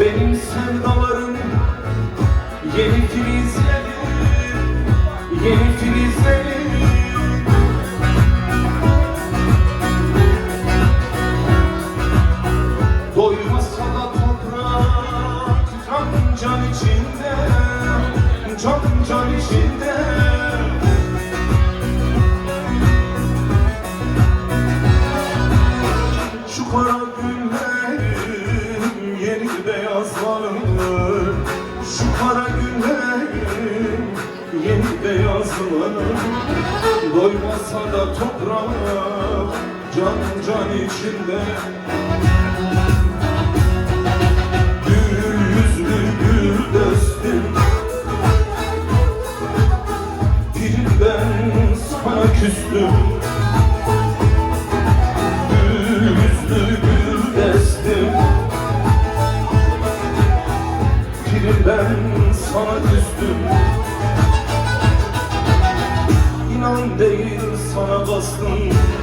Benim sevdalarım yeni filizleri, yeni filizleri. Doymasa da toprak can içinde, can içinde. Şu kara günlerim yeni beyazlanır, şu kara günlerim yeni beyazlanır. Doymasa da toprak can içinde. Gül yüzlü gül destim, birinden sana küstüm. Gül yüzlü gül destim, birinden sana küstüm. İnan değil sana bastım,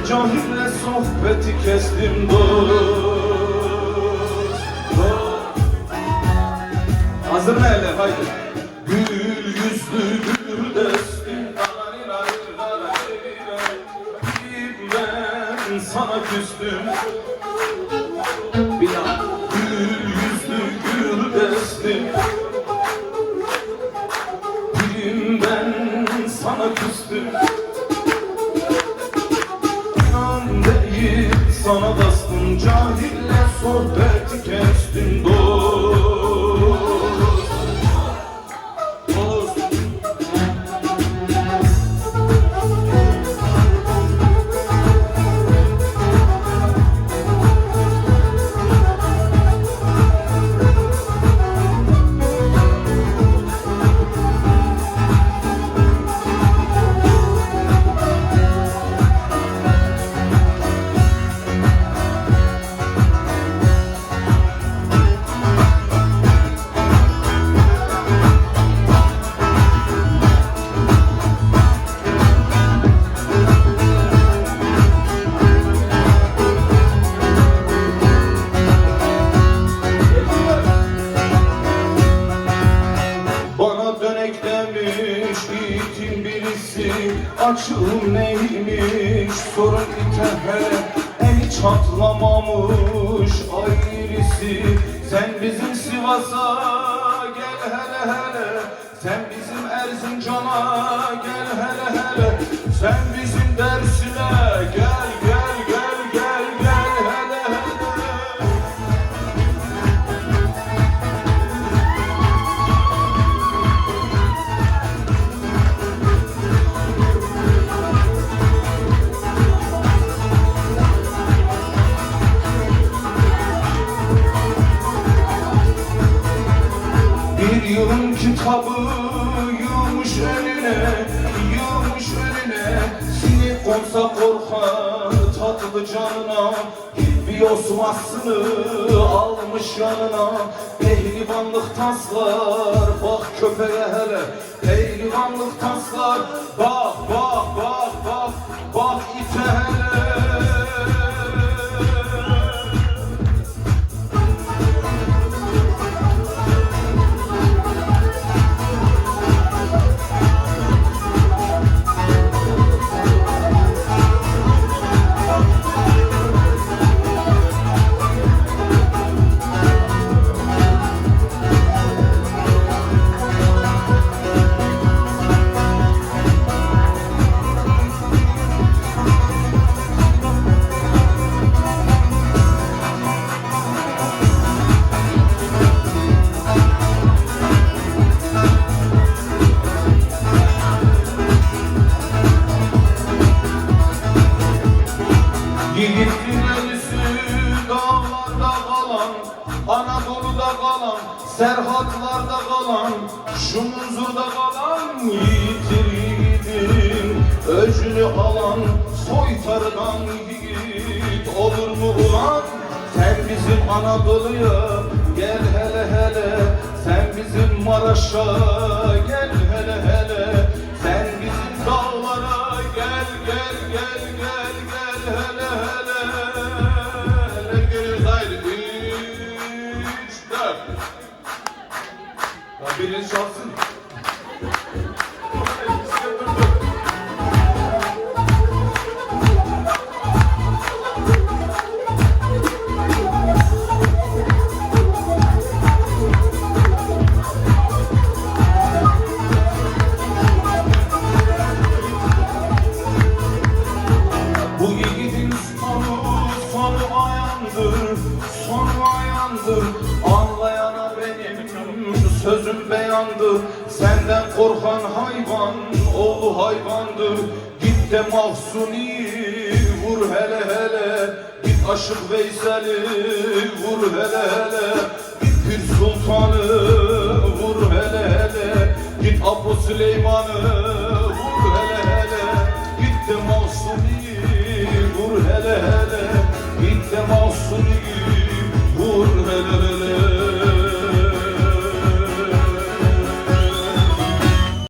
cahille sohbeti kestim dost. Hazır mı eller? Haydi. Gül yüzlü gül destim, ben sana küstüm. Bir daha. Gül yüzlü gül destim, birinden sana küstüm. İnan değil sana bastım, cahille sohbeti kestim dost. Açığım neymiş sorun ite hiç çatlamamış ayrısı. Sen bizim Sivas'a gel hele hele, sen bizim Erzincan'a gel hele hele, sen bizim Dersim'e gel gel gel gel gel hele hele. Bir yılın kitabı yığmış önüne, yığmış önüne. Sinek konsa korkar tatlı canına, bir yosmasını almış yanına. Pehlivanlık taslar bak köpeğe hele, pehlivanlık taslar bak bak bak bak bak ite hele. Yiğitin ölüsü dağlarda kalan, Anadolu'da kalan, Serhatlarda kalan, şu Munzur'da kalan. Yiğitin öcünü alan, soytarıdan yiğit olur mu ulan? Sen bizim Anadolu'ya gel hele hele, sen bizim Maraş'a gel hele hele, sen bizim dağlara gel gel gel gel gel hele hele. Hele gönül haydi 3, 4. Ya biriniz çalsın. Bu yiğidin sonu ayandır, sonu ayandır. Anlayana benim sözüm beyandır. Senden korkan hayvan, oğlu hayvandır. Git de Mahsuni vur hele hele. Git Aşık Veysel'i vur hele hele. Git Pir Sultan'ı vur hele hele. Git Abu Süleyman'ı